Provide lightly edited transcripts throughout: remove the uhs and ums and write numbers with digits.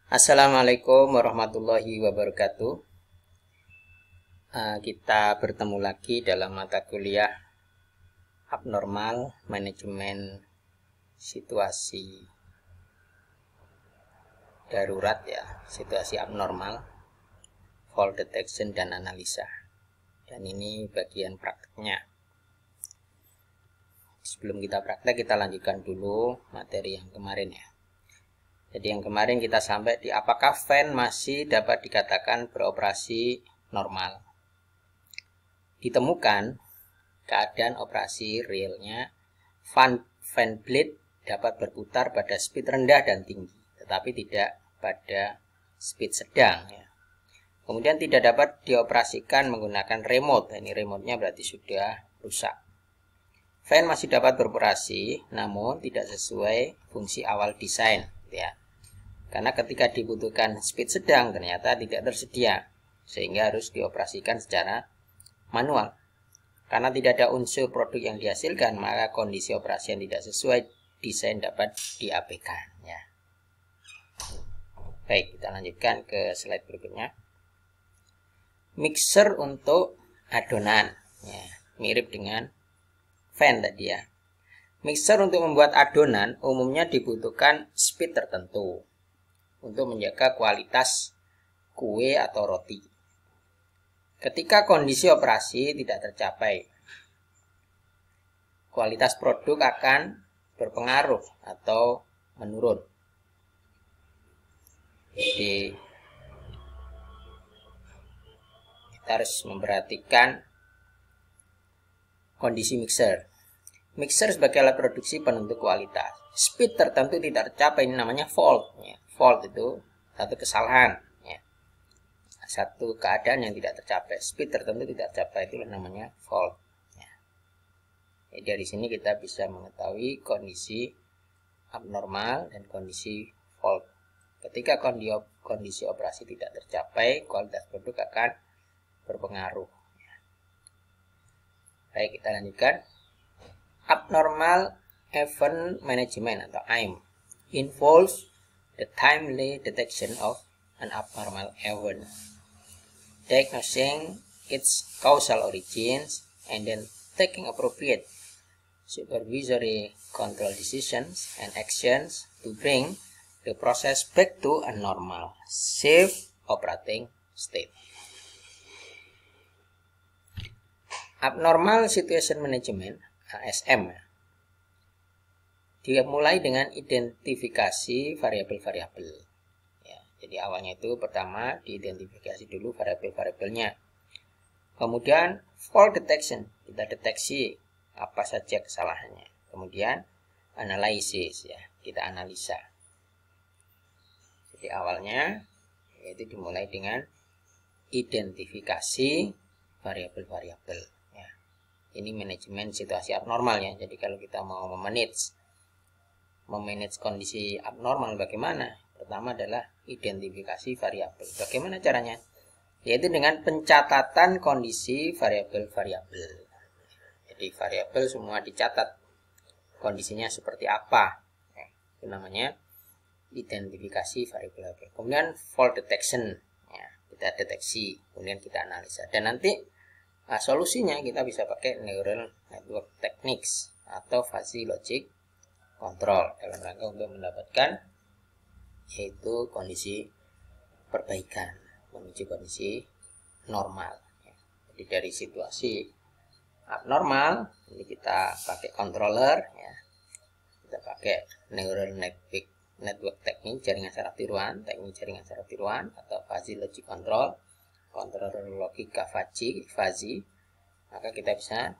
Assalamualaikum warahmatullahi wabarakatuh. Kita bertemu lagi dalam mata kuliah abnormal manajemen situasi darurat ya, situasi abnormal, fault detection dan analisa. Dan ini bagian prakteknya. Sebelum kita praktek, kita lanjutkan dulu materi yang kemarin ya. Jadi yang kemarin kita sampai di apakah fan masih dapat dikatakan beroperasi normal. Ditemukan keadaan operasi realnya fan blade dapat berputar pada speed rendah dan tinggi, tetapi tidak pada speed sedang ya. Kemudian tidak dapat dioperasikan menggunakan remote. Ini remote-nya berarti sudah rusak. Fan masih dapat beroperasi, namun tidak sesuai fungsi awal desain ya. Karena ketika dibutuhkan speed sedang ternyata tidak tersedia, sehingga harus dioperasikan secara manual. Karena tidak ada unsur produk yang dihasilkan, maka kondisi operasi yang tidak sesuai desain dapat diabaikan ya. Baik, kita lanjutkan ke slide berikutnya. Mixer untuk adonan ya, mirip dengan fan tadi ya. Mixer untuk membuat adonan umumnya dibutuhkan speed tertentu untuk menjaga kualitas kue atau roti. Ketika kondisi operasi tidak tercapai, kualitas produk akan berpengaruh atau menurun. Jadi kita harus memperhatikan kondisi mixer. Mixer sebagai alat produksi penentu kualitas. Speed tertentu tidak tercapai, ini namanya fault. Fault itu satu kesalahan. Satu keadaan yang tidak tercapai. Speed tertentu tidak tercapai, itu namanya fault. Jadi dari sini kita bisa mengetahui kondisi abnormal dan kondisi fault. Ketika kondisi operasi tidak tercapai, kualitas produk akan berpengaruh. Baik, kita lanjutkan. Abnormal event management atau AIM involves the timely detection of an abnormal event, diagnosing its causal origins, and then taking appropriate supervisory control decisions and actions to bring the process back to a normal, safe operating state. Abnormal Situation Management (ASM) dimulai dengan identifikasi variabel-variabel. Ya, jadi awalnya itu pertama diidentifikasi dulu variabel-variabelnya. Kemudian fault detection, kita deteksi apa saja kesalahannya. Kemudian analisis, ya, kita analisa. Jadi awalnya yaitu dimulai dengan identifikasi variabel-variabel. Ya. Ini manajemen situasi abnormal ya. Jadi kalau kita mau memanage kondisi abnormal bagaimana? Pertama adalah identifikasi variabel. Bagaimana caranya? Yaitu dengan pencatatan kondisi variabel-variabel. Jadi variabel semua dicatat. Kondisinya seperti apa? Itu namanya identifikasi variabel. Kemudian fault detection. Ya, kita deteksi, kemudian kita analisa. Dan nanti solusinya kita bisa pakai neural network techniques atau fuzzy logic control dalam rangka untuk mendapatkan yaitu kondisi perbaikan menuju kondisi normal. Jadi dari situasi abnormal ini kita pakai controller ya. Kita pakai neural network teknik jaringan saraf tiruan, teknik jaringan saraf tiruan atau fuzzy logic control, controller logika fuzzy, maka kita bisa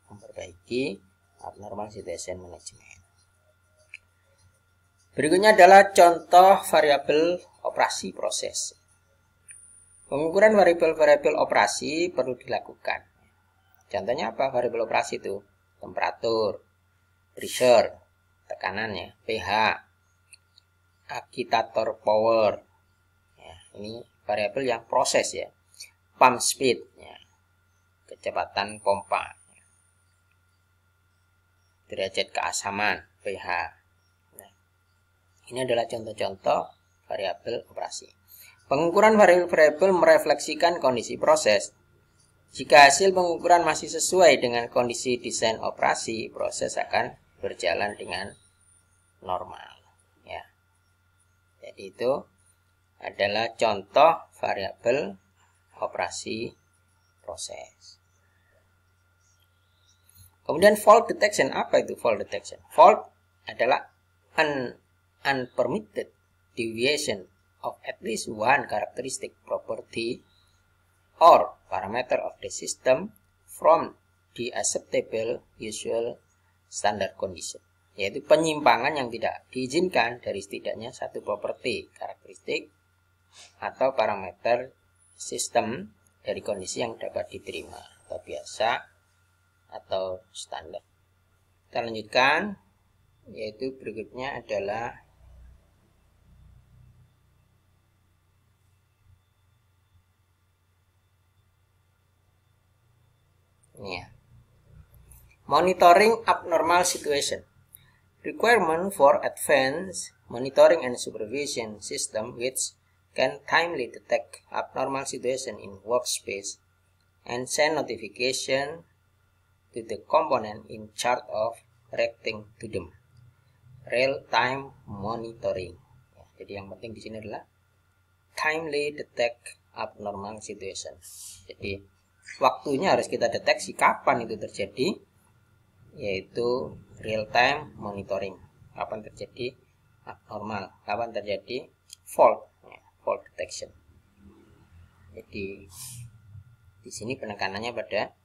memperbaiki abnormal situation management. Berikutnya adalah contoh variabel operasi proses. Pengukuran variabel-variabel operasi perlu dilakukan. Contohnya apa variabel operasi itu? Temperatur, pressure, tekanannya, pH, agitator power. Ya, ini variabel yang proses ya. Pump speed, ya, kecepatan pompa, derajat keasaman, pH. Ini adalah contoh-contoh variabel operasi. Pengukuran variabel merefleksikan kondisi proses. Jika hasil pengukuran masih sesuai dengan kondisi desain operasi, proses akan berjalan dengan normal. Ya. Jadi itu adalah contoh variabel operasi proses. Kemudian fault detection. Apa itu fault detection? Fault adalah unpermitted deviation of at least one characteristic property or parameter of the system from the acceptable usual standard condition, yaitu penyimpangan yang tidak diizinkan dari setidaknya satu properti, karakteristik, atau parameter sistem dari kondisi yang dapat diterima atau biasa atau standar. Kita lanjutkan, yaitu berikutnya adalah monitoring abnormal situation. Requirement for advanced monitoring and supervision system which can timely detect abnormal situation in workspace and send notification to the component in charge of reacting to them. Real-time monitoring. Ya, jadi yang penting di sini adalah timely detect abnormal situation. Jadi waktunya harus kita deteksi kapan itu terjadi, yaitu real-time monitoring. Kapan terjadi abnormal, kapan terjadi fault, ya, fault detection. Jadi di sini penekanannya pada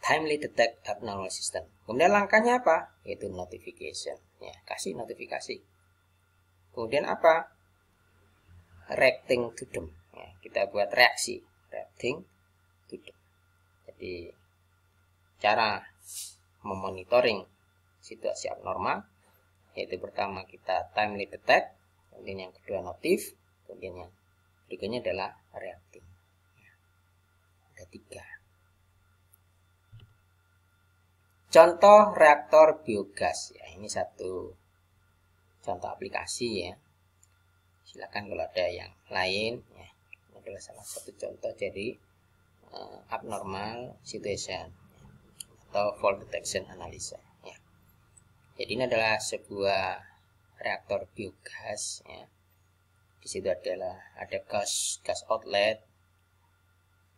timely detect abnormal system. Kemudian langkahnya apa? Yaitu notification. Ya, kasih notifikasi. Kemudian apa? Reacting to them. Ya, kita buat reaksi. Reacting to them. Jadi cara memonitoring situasi abnormal, yaitu pertama kita timely detect, kemudian yang kedua notif, kemudian yang berikutnya adalah reacting. Ya, ada 3. Contoh reaktor biogas, ya ini satu contoh aplikasi ya. Silakan kalau ada yang lain, ya ini adalah salah satu contoh dari abnormal situation atau fault detection analysis. Ya. Jadi ini adalah sebuah reaktor biogas. Ya. Di situ ada gas outlet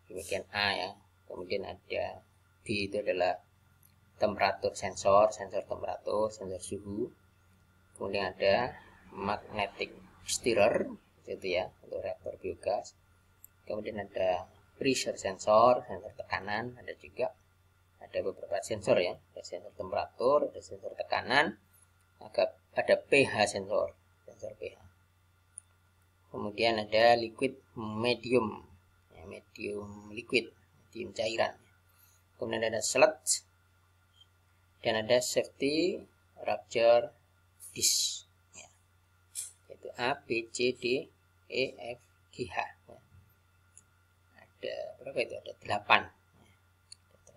di bagian A ya. Kemudian ada B, itu adalah temperatur sensor temperatur, sensor suhu. Kemudian ada magnetic stirrer, itu ya untuk reaktor biogas. Kemudian ada pressure sensor tekanan, ada juga ada beberapa sensor ya, ada sensor temperatur, ada sensor tekanan, ada pH sensor pH. Kemudian ada liquid medium, ya, medium liquid, medium cairan. Kemudian ada sludge, dan ada safety rupture disk, ya. Yaitu A, B, C, D, E, F, G, H. Ya. Ada berapa itu? Ada 8. Ya. Ada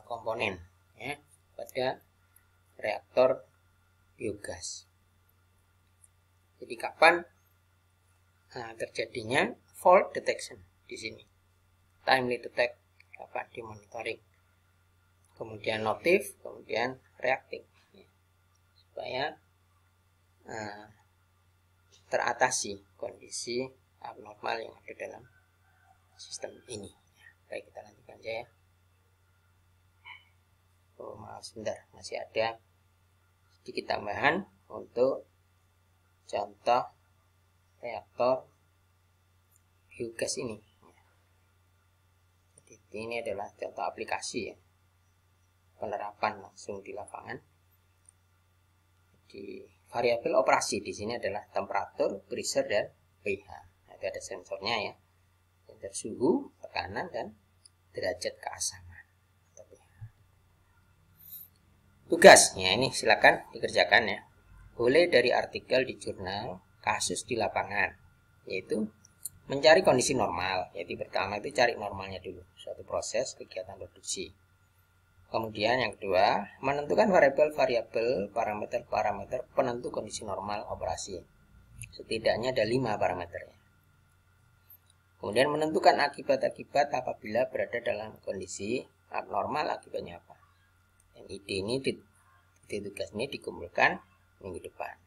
8 komponen ya pada reaktor biogas. Jadi kapan terjadinya fault detection di sini? Timely detect, kapan dimonitoring. Kemudian notif, kemudian reacting, ya, supaya teratasi kondisi abnormal yang ada dalam sistem ini. Ya, baik, kita lanjutkan aja ya. Oh, maaf sebentar, masih ada sedikit tambahan untuk contoh reaktor biogas ini. Ya. Jadi ini adalah contoh aplikasi ya. Penerapan langsung di lapangan. Di variabel operasi di sini adalah temperatur, pressure, dan pH. Nah, itu ada sensornya ya, sensor suhu, tekanan, dan derajat keasaman. Tugasnya ini silakan dikerjakan ya. Boleh dari artikel di jurnal, kasus di lapangan, yaitu mencari kondisi normal. Yaitu pertama itu cari normalnya dulu, suatu proses kegiatan produksi. Kemudian yang kedua, menentukan variabel-variabel parameter-parameter penentu kondisi normal operasi. Setidaknya ada 5 parameternya. Kemudian menentukan akibat-akibat apabila berada dalam kondisi abnormal, akibatnya apa. Dan ide ini tugas ini dikumpulkan minggu depan.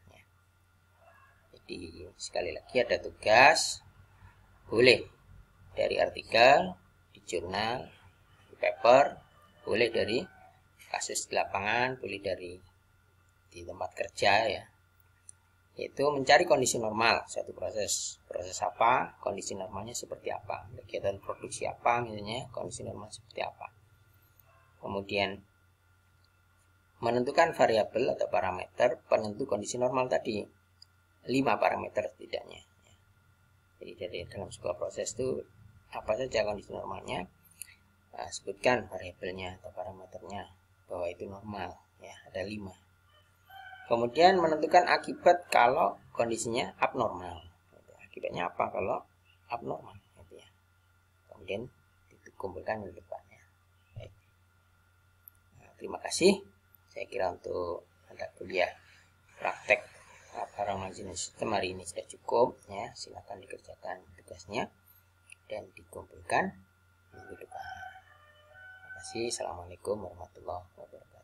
Jadi sekali lagi ada tugas, boleh dari artikel, di jurnal, di paper, boleh dari kasus di lapangan, boleh dari di tempat kerja ya. Yaitu mencari kondisi normal suatu proses. Proses apa, kondisi normalnya seperti apa, kegiatan produksi apa misalnya, kondisi normal seperti apa. Kemudian menentukan variabel atau parameter penentu kondisi normal tadi, 5 parameter setidaknya. Jadi dari dalam sebuah proses itu apa saja kondisi normalnya, sebutkan variabelnya atau parameternya bahwa itu normal ya, ada 5. Kemudian menentukan akibat kalau kondisinya abnormal. Akibatnya apa kalau abnormal gitu ya. Kemudian dikumpulkan di depannya. Baik. Nah, terima kasih. Saya kira untuk mata kuliah praktek parameter sistem hari ini sudah cukup ya. Silakan dikerjakan tugasnya dan dikumpulkan minggu depan. Terima kasih. Assalamualaikum warahmatullahi wabarakatuh.